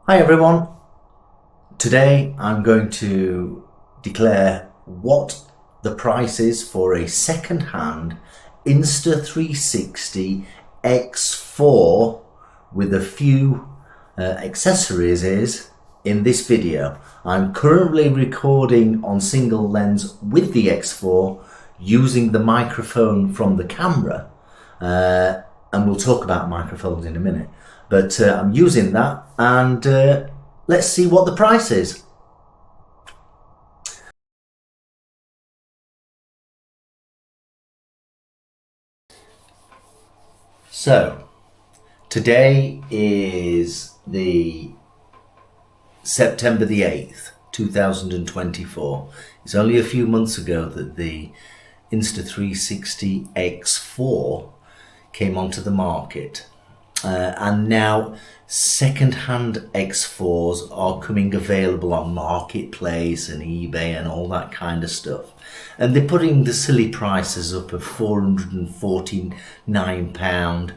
Hi everyone, today I'm going to declare what the price is for a second-hand Insta360 X4 with a few accessories is in this video. I'm currently recording on single lens with the X4 using the microphone from the camera, and we'll talk about microphones in a minute. But I'm using that, and let's see what the price is. So, today is the September the 8th, 2024. It's only a few months ago that the Insta360 X4 came onto the market. And now second-hand X4s are coming available on Marketplace and eBay and all that kind of stuff. And they're putting the silly prices up of £449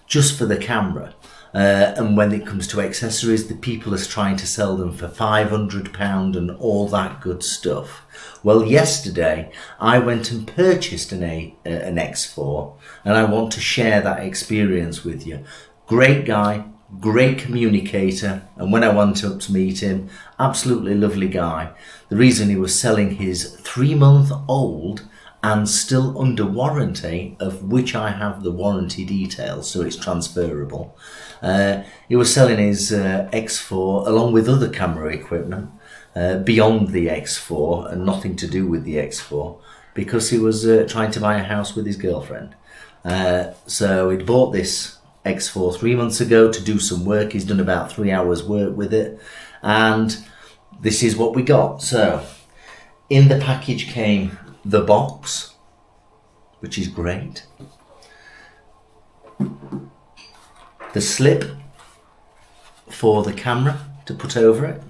just for the camera. And when it comes to accessories, the people are trying to sell them for £500 and all that good stuff. Well, yesterday I went and purchased an X4, and I want to share that experience with you. Great guy, great communicator, and when I went up to meet him, absolutely lovely guy. The reason he was selling his 3-month-old and still under warranty, of which I have the warranty details, so it's transferable. He was selling his X4 along with other camera equipment beyond the X4 and nothing to do with the X4, because he was trying to buy a house with his girlfriend. So he'd bought this X4 3 months ago to do some work. He's done about 3 hours work with it, and this is what we got. So in the package came the box, which is great, the slip for the camera to put over it,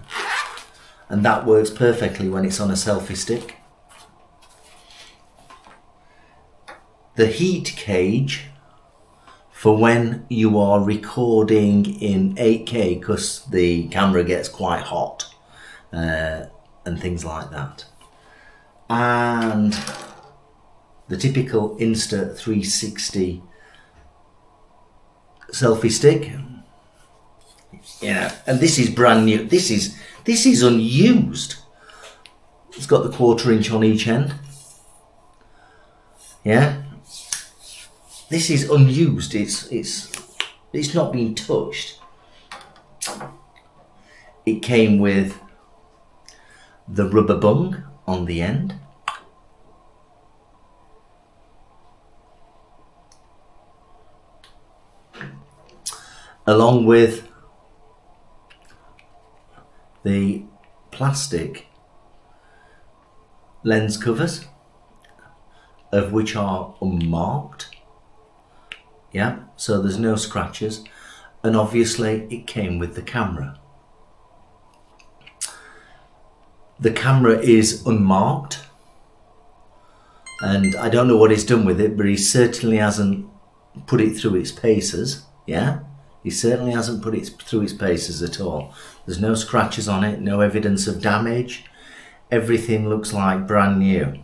and that works perfectly when it's on a selfie stick, the heat cage for when you are recording in 8K, because the camera gets quite hot and things like that. And the typical Insta360 selfie stick. Yeah, and this is brand new. This is unused. It's got the 1/4 inch on each end. Yeah. This is unused. It's not been touched. It came with the rubber bung on the end, along with the plastic lens covers, of which are unmarked. Yeah, so there's no scratches, and obviously it came with the camera. The camera is unmarked, and I don't know what he's done with it, but he certainly hasn't put it through its paces. Yeah, he certainly hasn't put it through its paces at all. There's no scratches on it, no evidence of damage. Everything looks like brand new.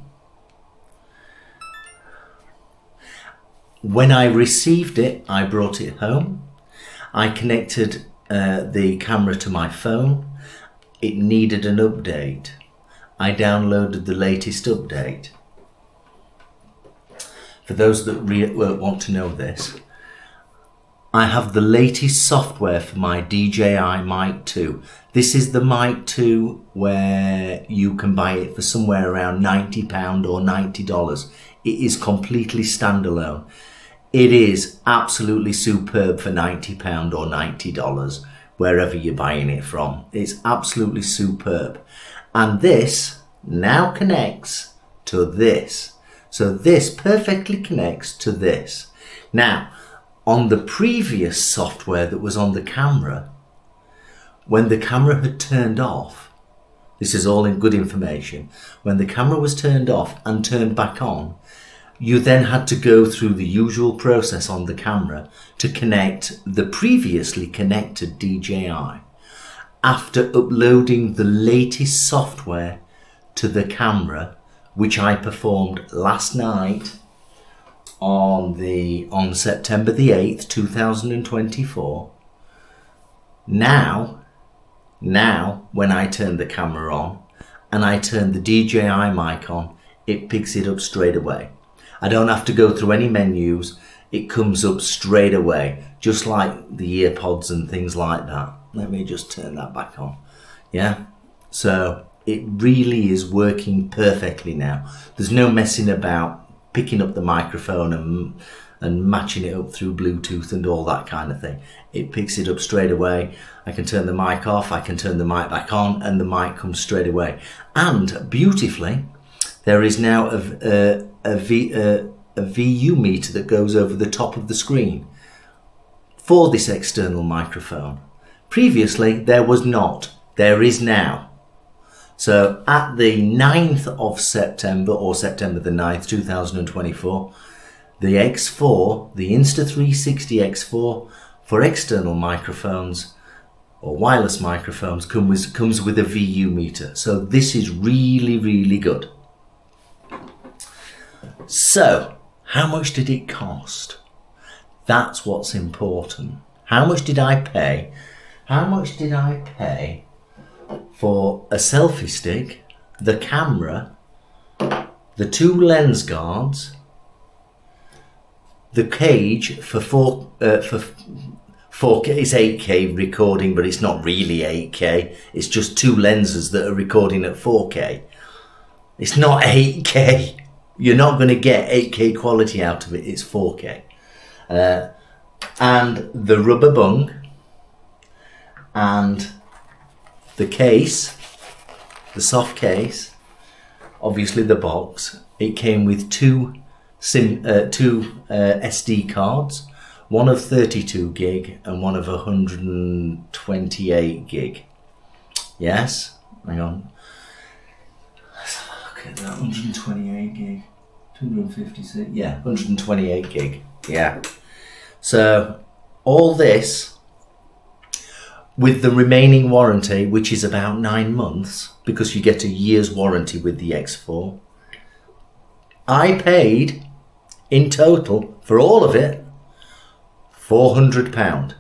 When I received it, I brought it home. I connected the camera to my phone. It needed an update. I downloaded the latest update. For those that want to know this, I have the latest software for my DJI MIc 2. This is the MIc 2 where you can buy it for somewhere around £90 or $90. It is completely standalone. It is absolutely superb for £90 or $90, wherever you're buying it from. It's absolutely superb. And this now connects to this. So this perfectly connects to this. Now, on the previous software that was on the camera, when the camera had turned off, this is all in good information, when the camera was turned off and turned back on, you then had to go through the usual process on the camera to connect the previously connected DJI. after uploading the latest software to the camera, which I performed last night on September the 8th, 2024. Now, when I turn the camera on and I turn the DJI mic on, it picks it up straight away. I don't have to go through any menus. It comes up straight away, just like the earpods and things like that. Let me just turn that back on. Yeah, so it really is working perfectly now. There's no messing about picking up the microphone and matching it up through Bluetooth and all that kind of thing. It picks it up straight away. I can turn the mic off, I can turn the mic back on, and the mic comes straight away. And beautifully, there is now a VU meter that goes over the top of the screen for this external microphone. Previously, there was not. There is now. So at the 9th of September, or September the 9th, 2024, the X4, the Insta360 X4 for external microphones or wireless microphones comes with a VU meter. So this is really, really good. So, how much did it cost? That's what's important. How much did I pay? How much did I pay for a selfie stick, the camera, the 2 lens guards, the cage for 4K, it's 8K recording, but it's not really 8K. It's just 2 lenses that are recording at 4K. It's not 8K. You're not going to get 8K quality out of it. It's 4K. And the rubber bung and the case, the soft case, obviously the box. It came with two SD cards, one of 32 gig and one of 128 gig. Yes, hang on. Let's have a look at that. 128 gig, 256. Yeah, 128 gig. Yeah. So all this with the remaining warranty, which is about 9 months, because you get a year's warranty with the X4. I paid in total for all of it £400.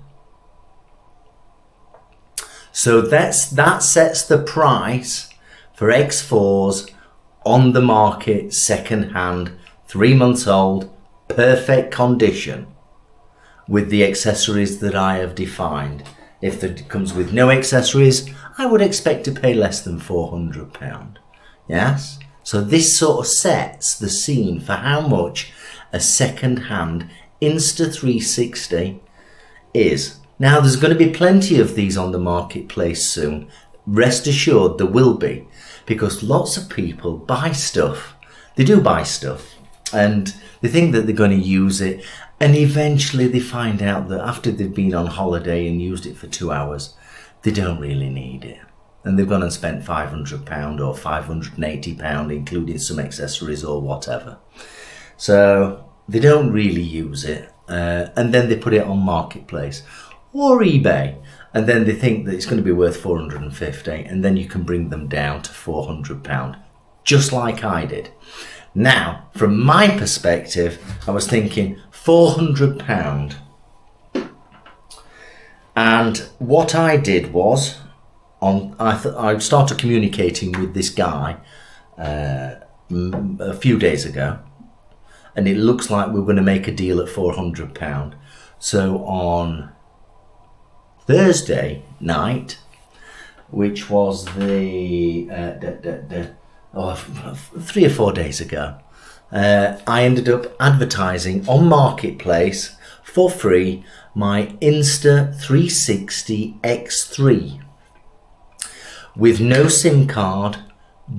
So that sets the price for X4s on the market, second hand, 3 months old, perfect condition, with the accessories that I have defined. If it comes with no accessories, I would expect to pay less than £400. Yes? So this sort of sets the scene for how much a second-hand Insta360 is. Now, there's going to be plenty of these on the marketplace soon. Rest assured there will be, because lots of people buy stuff. They do buy stuff, and they think that they're going to use it, and eventually they find out that after they've been on holiday and used it for 2 hours, they don't really need it. And they've gone and spent £500 or £580, including some accessories or whatever. So they don't really use it. And then they put it on Marketplace or eBay. And then they think that it's going to be worth £450. And then you can bring them down to £400, just like I did. Now, from my perspective, I was thinking £400. And what I did was, I started communicating with this guy a few days ago, and it looks like we're going to make a deal at £400. So on Thursday night, which was the 3 or 4 days ago, I ended up advertising on Marketplace for free my Insta360 X3 with no SIM card,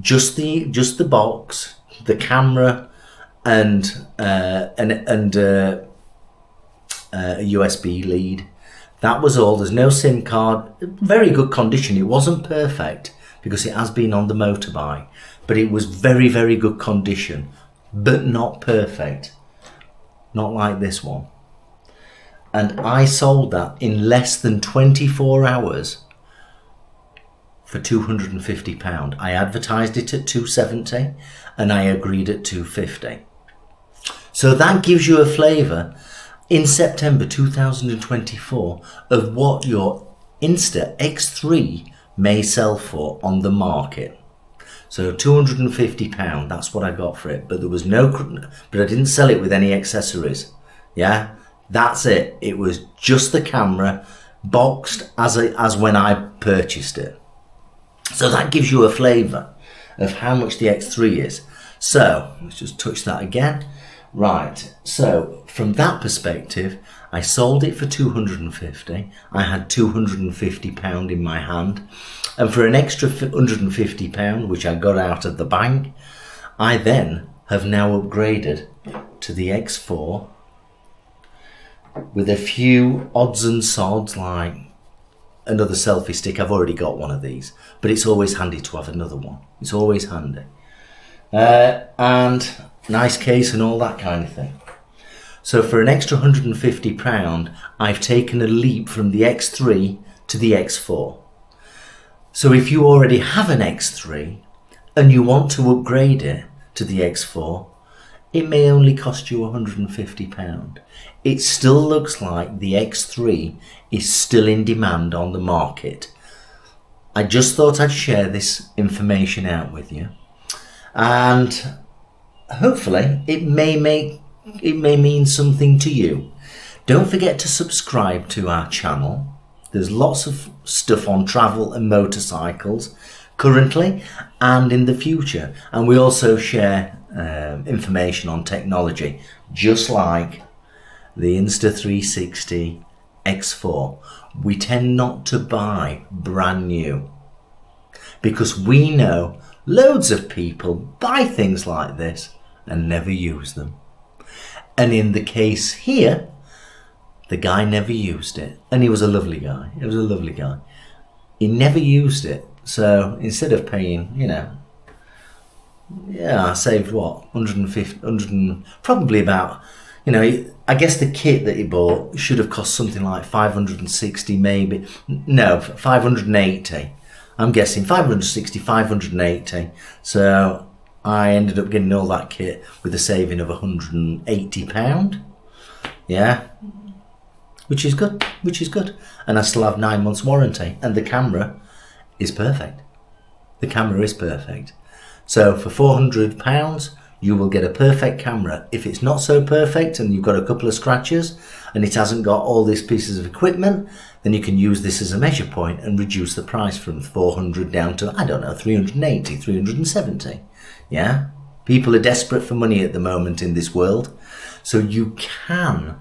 just the box, the camera, and a USB lead. That was all. There's no SIM card. Very good condition. It wasn't perfect because it has been on the motorbike, but it was very, very good condition, but not perfect. Not like this one. And I sold that in less than 24 hours for £250. I advertised it at 270 and I agreed at 250. So that gives you a flavour in September 2024 of what your Insta X3 may sell for on the market. So £250, that's what I got for it. But there was but I didn't sell it with any accessories. Yeah, that's it. It was just the camera boxed as when I purchased it. So that gives you a flavour of how much the X3 is. So let's just touch that again. Right, so from that perspective, I sold it for 250. I had £250 in my hand, and for an extra £150, which I got out of the bank, I then have now upgraded to the X4 with a few odds and sods like another selfie stick. I've already got one of these, but it's always handy to have another one. It's always handy. And nice case and all that kind of thing. So for an extra £150, I've taken a leap from the X3 to the X4. So if you already have an X3 and you want to upgrade it to the X4, it may only cost you £150. It still looks like the X3 is still in demand on the market. I just thought I'd share this information out with you, and hopefully it may mean something to you. Don't forget to subscribe to our channel. There's lots of stuff on travel and motorcycles currently and in the future, and we also share information on technology, just like the Insta360 X4. We tend not to buy brand new because we know loads of people buy things like this and never use them. And in the case here, the guy never used it, and he was a lovely guy. It was a lovely guy. He never used it, so instead of paying, I saved what, 150, probably about, I guess the kit that he bought should have cost something like 560, maybe. No, 580. I'm guessing 560, 580. So I ended up getting all that kit with a saving of £180. Yeah, which is good, And I still have 9 months warranty, and the camera is perfect. The camera is perfect. So for £400, you will get a perfect camera. If it's not so perfect and you've got a couple of scratches and it hasn't got all these pieces of equipment, then you can use this as a measure point and reduce the price from 400 down to, 380, 370. Yeah? People are desperate for money at the moment in this world. So you can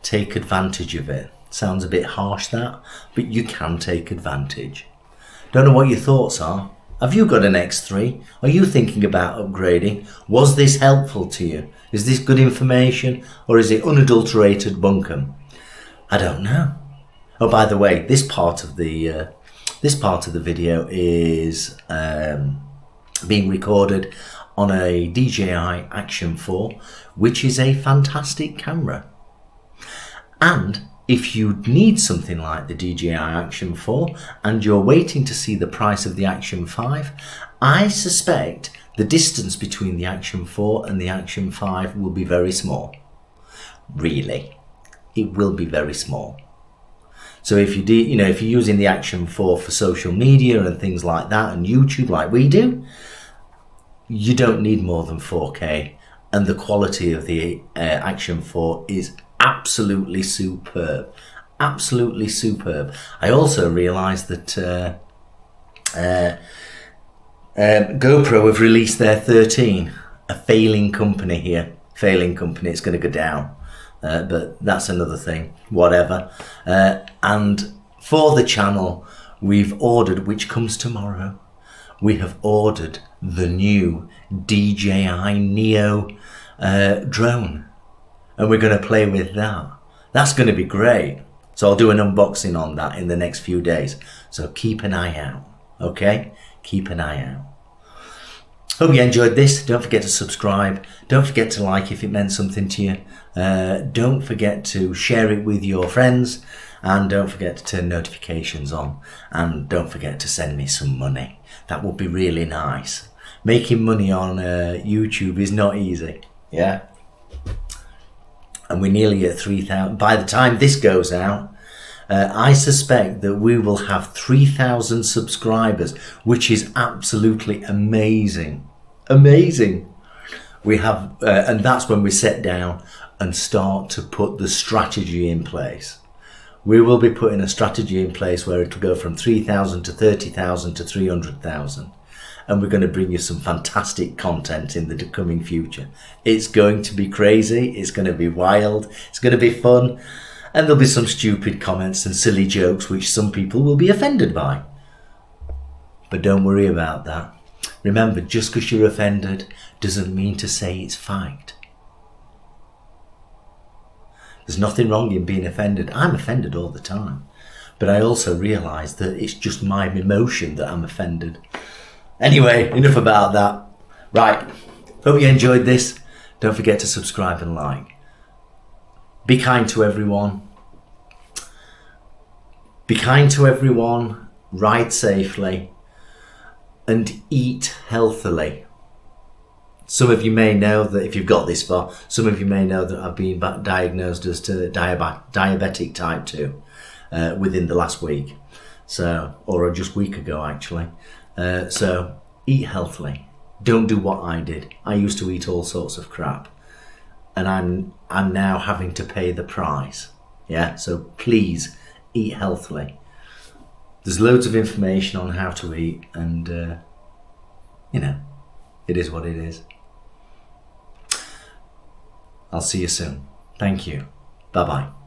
take advantage of it. Sounds a bit harsh, that, but you can take advantage. Don't know what your thoughts are. Have you got an X3? Are you thinking about upgrading? Was this helpful to you? Is this good information, or is it unadulterated bunkum? I don't know. Oh, by the way, this part of the video is being recorded on a DJI Action 4, which is a fantastic camera. And if you need something like the DJI Action 4 and you're waiting to see the price of the Action 5, I suspect the distance between the Action 4 and the Action 5 will be very small. Really, it will be very small. So if you do, if you're using the Action 4 for social media and things like that and YouTube like we do, you don't need more than 4K, and the quality of the Action 4 is absolutely superb. Absolutely superb. I also realised that GoPro have released their 13, a failing company here. Failing company, it's going to go down. But that's another thing, whatever. And for the channel, we've ordered, which comes tomorrow, we have ordered the new DJI Neo drone. And we're going to play with that. That's going to be great. So I'll do an unboxing on that in the next few days. So keep an eye out, okay? Keep an eye out. Hope you enjoyed this. Don't forget to subscribe. Don't forget to like if it meant something to you. Don't forget to share it with your friends. And don't forget to turn notifications on, and don't forget to send me some money. That would be really nice. Making money on YouTube is not easy, yeah? And we're nearly at 3,000. By the time this goes out, I suspect that we will have 3,000 subscribers, which is absolutely amazing. Amazing. We have, and that's when we sit down and start to put the strategy in place. We will be putting a strategy in place where it will go from 3,000 to 30,000 to 300,000. And we're going to bring you some fantastic content in the coming future. It's going to be crazy. It's going to be wild. It's going to be fun. And there'll be some stupid comments and silly jokes which some people will be offended by. But don't worry about that. Remember, just because you're offended doesn't mean to say it's fact. There's nothing wrong in being offended. I'm offended all the time. But I also realise that it's just my emotion that I'm offended. Anyway, enough about that. Right, hope you enjoyed this. Don't forget to subscribe and like. Be kind to everyone. Be kind to everyone. Ride safely. And eat healthily. Some of you may know that if you've got this far, some of you may know that I've been diagnosed as to diabetic type 2 within the last week. So, or just a week ago actually. So eat healthily. Don't do what I did. I used to eat all sorts of crap, and I'm now having to pay the price. Yeah. So please eat healthily. There's loads of information on how to eat, and you know, it is what it is. I'll see you soon. Thank you. Bye bye.